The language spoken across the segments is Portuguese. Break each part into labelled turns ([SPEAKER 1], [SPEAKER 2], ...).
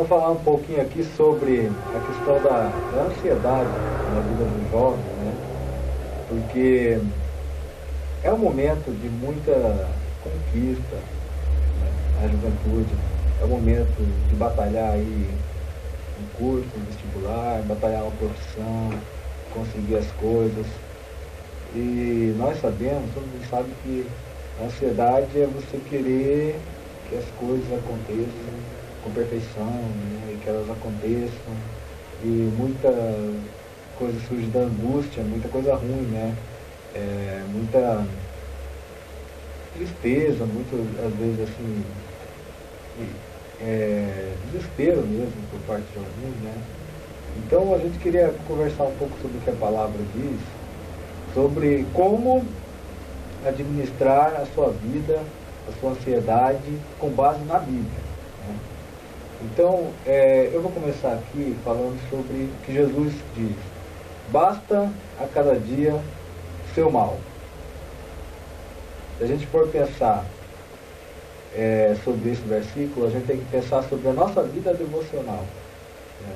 [SPEAKER 1] vamos falar um pouquinho aqui sobre a questão da ansiedade na vida do jovem, né? Porque é um momento de muita conquista, né? A juventude é um momento de batalhar aí um curso, um vestibular, batalhar uma profissão, conseguir as coisas. E nós sabemos, todo mundo sabe que a ansiedade é você querer que as coisas aconteçam com perfeição, né? E que elas aconteçam. E muita coisa surge da angústia, muita coisa ruim, né? Muita tristeza, muito, às vezes, assim, desespero mesmo por parte de alguns, né? Então a gente queria conversar um pouco sobre o que a palavra diz, sobre como administrar a sua vida, a sua ansiedade com base na Bíblia, né? Então, eu vou começar aqui falando sobre o que Jesus diz: basta a cada dia seu mal. Se a gente for pensar sobre esse versículo, a gente tem que pensar sobre a nossa vida devocional, né?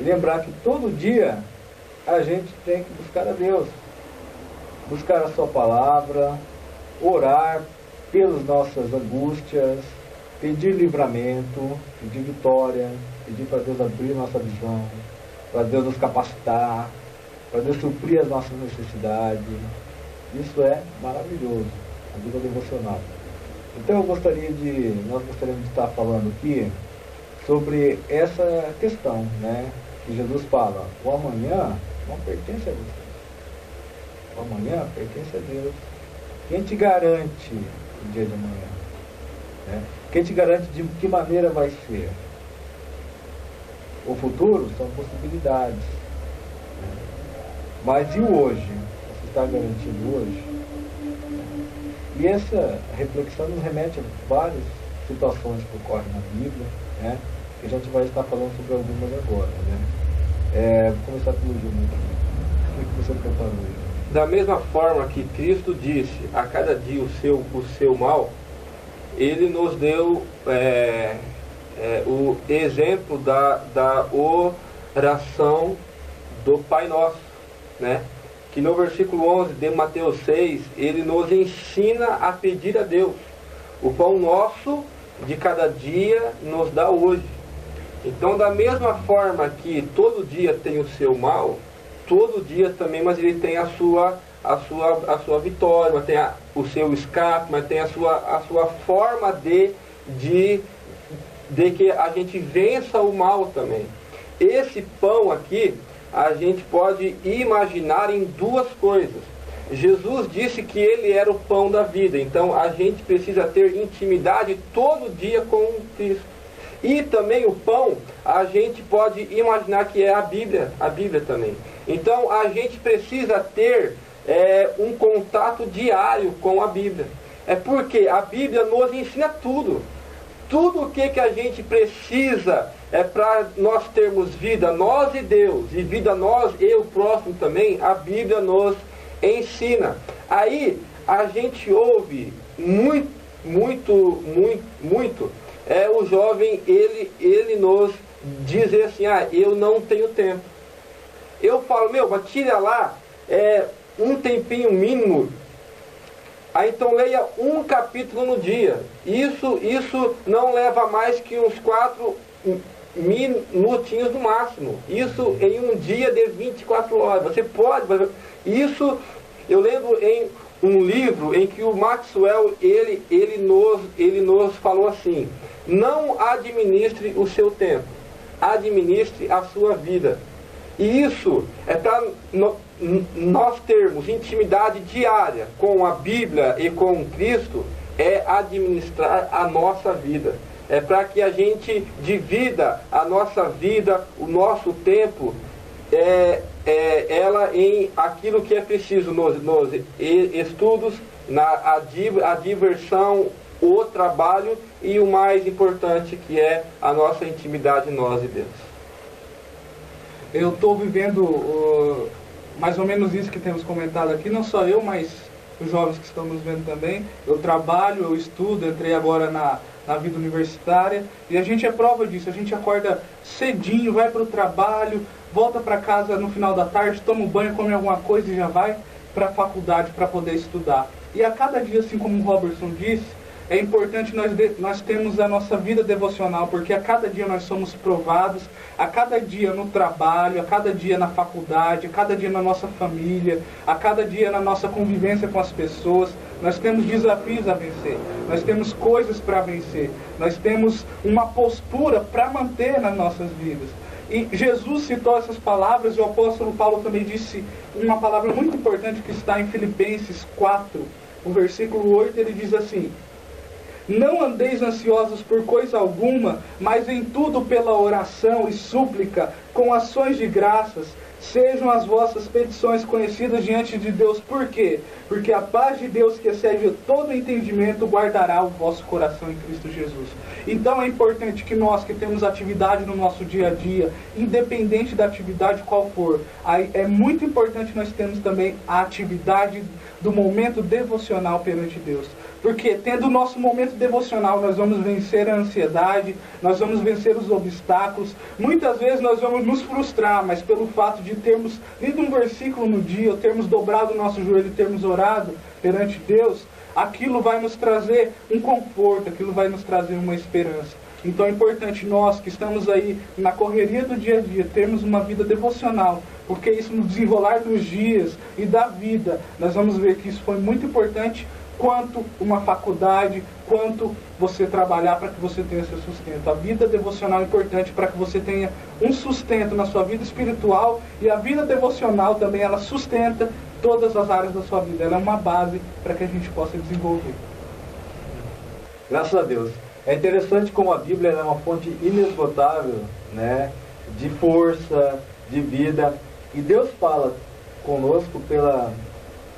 [SPEAKER 1] E lembrar que todo dia a gente tem que buscar a Deus, buscar a sua palavra, orar pelas nossas angústias, pedir livramento, pedir vitória, pedir para Deus abrir nossa visão, para Deus nos capacitar, para Deus suprir as nossas necessidades. Isso é maravilhoso, a vida devocional. Então nós gostaríamos de estar falando aqui sobre essa questão, né? Que Jesus fala: o amanhã não pertence a você. O amanhã pertence a Deus. Quem te garante o dia de amanhã, né? Quem te garante de que maneira vai ser? O futuro são possibilidades, né? Mas e o hoje? Você está garantindo hoje? E essa reflexão nos remete a várias situações que ocorrem na Bíblia, né? Que a gente vai estar falando sobre algumas agora, né? Vou começar pelo Júnior. O que você preparou aí?
[SPEAKER 2] Da mesma forma que Cristo disse a cada dia o seu mal, Ele nos deu o exemplo da oração do Pai Nosso, né? Que no versículo 11 de Mateus 6, Ele nos ensina a pedir a Deus: o pão nosso de cada dia nos dá hoje. Então, da mesma forma que todo dia tem o seu mal, todo dia também, mas ele tem a sua vitória, mas tem o seu escape, mas tem a sua forma de que a gente vença o mal também. Esse pão aqui, a gente pode imaginar em duas coisas. Jesus disse que Ele era o pão da vida, então a gente precisa ter intimidade todo dia com Cristo. E também o pão, a gente pode imaginar que é a Bíblia também. Então a gente precisa ter um contato diário com a Bíblia. Porque a Bíblia nos ensina tudo. Tudo o que a gente precisa para nós termos vida, nós e Deus, e vida nós e o próximo também, a Bíblia nos ensina. Aí a gente ouve muito o jovem, ele nos dizer assim: eu não tenho tempo. Eu falo: mas tira lá um tempinho mínimo. Então leia um capítulo no dia. Isso não leva mais que uns 4 minutinhos no máximo. Isso em um dia de 24 horas. Você pode. Isso eu lembro em um livro em que o Maxwell ele nos falou assim: não administre o seu tempo, administre a sua vida. E isso é para nós termos intimidade diária com a Bíblia e com Cristo, é administrar a nossa vida. É para que a gente divida a nossa vida, o nosso tempo, ela em aquilo que é preciso nos estudos, a diversão, o trabalho e o mais importante, que é a nossa intimidade nós e Deus.
[SPEAKER 3] Eu estou vivendo mais ou menos isso que temos comentado aqui, não só eu, mas os jovens que estão nos vendo também. Eu trabalho, eu estudo, entrei agora na vida universitária, e a gente é prova disso. A gente acorda cedinho, vai para o trabalho, volta para casa no final da tarde, toma um banho, come alguma coisa e já vai para a faculdade para poder estudar. E a cada dia, assim como o Robertson disse, é importante nós termos a nossa vida devocional, porque a cada dia nós somos provados, a cada dia no trabalho, a cada dia na faculdade, a cada dia na nossa família, a cada dia na nossa convivência com as pessoas. Nós temos desafios a vencer, nós temos coisas para vencer, nós temos uma postura para manter nas nossas vidas. E Jesus citou essas palavras, e o apóstolo Paulo também disse uma palavra muito importante que está em Filipenses 4, o versículo 8, ele diz assim: não andeis ansiosos por coisa alguma, mas em tudo pela oração e súplica, com ações de graças, sejam as vossas petições conhecidas diante de Deus. Por quê? Porque a paz de Deus, que excede todo entendimento, guardará o vosso coração em Cristo Jesus. Então é importante que nós que temos atividade no nosso dia a dia, independente da atividade qual for, é muito importante nós termos também a atividade do momento devocional perante Deus. Porque tendo o nosso momento devocional, nós vamos vencer a ansiedade, nós vamos vencer os obstáculos. Muitas vezes nós vamos nos frustrar, mas pelo fato de termos lido um versículo no dia, ou termos dobrado o nosso joelho e termos orado perante Deus, aquilo vai nos trazer um conforto, aquilo vai nos trazer uma esperança. Então é importante nós que estamos aí na correria do dia a dia, termos uma vida devocional, porque isso no desenrolar dos dias e da vida, nós vamos ver que isso foi muito importante, quanto uma faculdade, quanto você trabalhar para que você tenha seu sustento. A vida devocional é importante para que você tenha um sustento na sua vida espiritual, e a vida devocional também, ela sustenta todas as áreas da sua vida. Ela é uma base para que a gente possa desenvolver.
[SPEAKER 1] Graças a Deus. É interessante como a Bíblia é uma fonte inesgotável, né, de força, de vida. E Deus fala conosco pela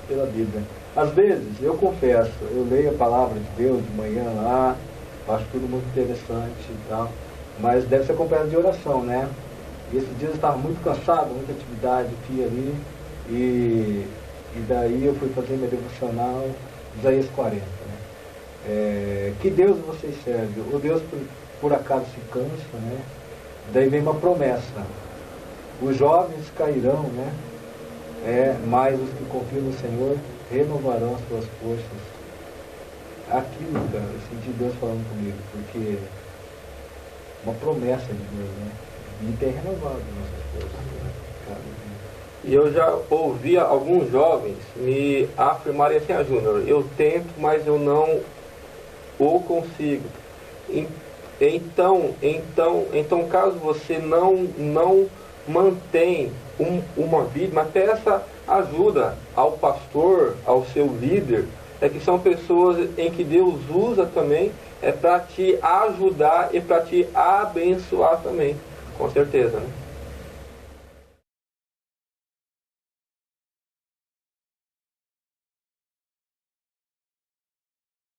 [SPEAKER 1] Bíblia. Às vezes, eu confesso, eu leio a palavra de Deus de manhã lá, acho tudo muito interessante e tal, mas deve ser acompanhado de oração, né? E esses dias eu estava muito cansado, muita atividade aqui e ali, e daí eu fui fazer minha devocional, Isaías 40, né? Que Deus vocês servem? O Deus por acaso se cansa, né? Daí vem uma promessa: os jovens cairão, né? Mas os que confiam no Senhor renovarão as suas forças. Aquilo, cara, eu senti Deus falando comigo, porque uma promessa de Deus, né? E tem renovado nossas forças, né? Cara,
[SPEAKER 2] e eu já ouvi alguns jovens me afirmarem assim: Júnior, eu tento, mas eu não o consigo. Então caso você não mantém uma vida, mas peça ajuda ao pastor, ao seu líder, que são pessoas em que Deus usa também para te ajudar e para te abençoar também, com certeza, né?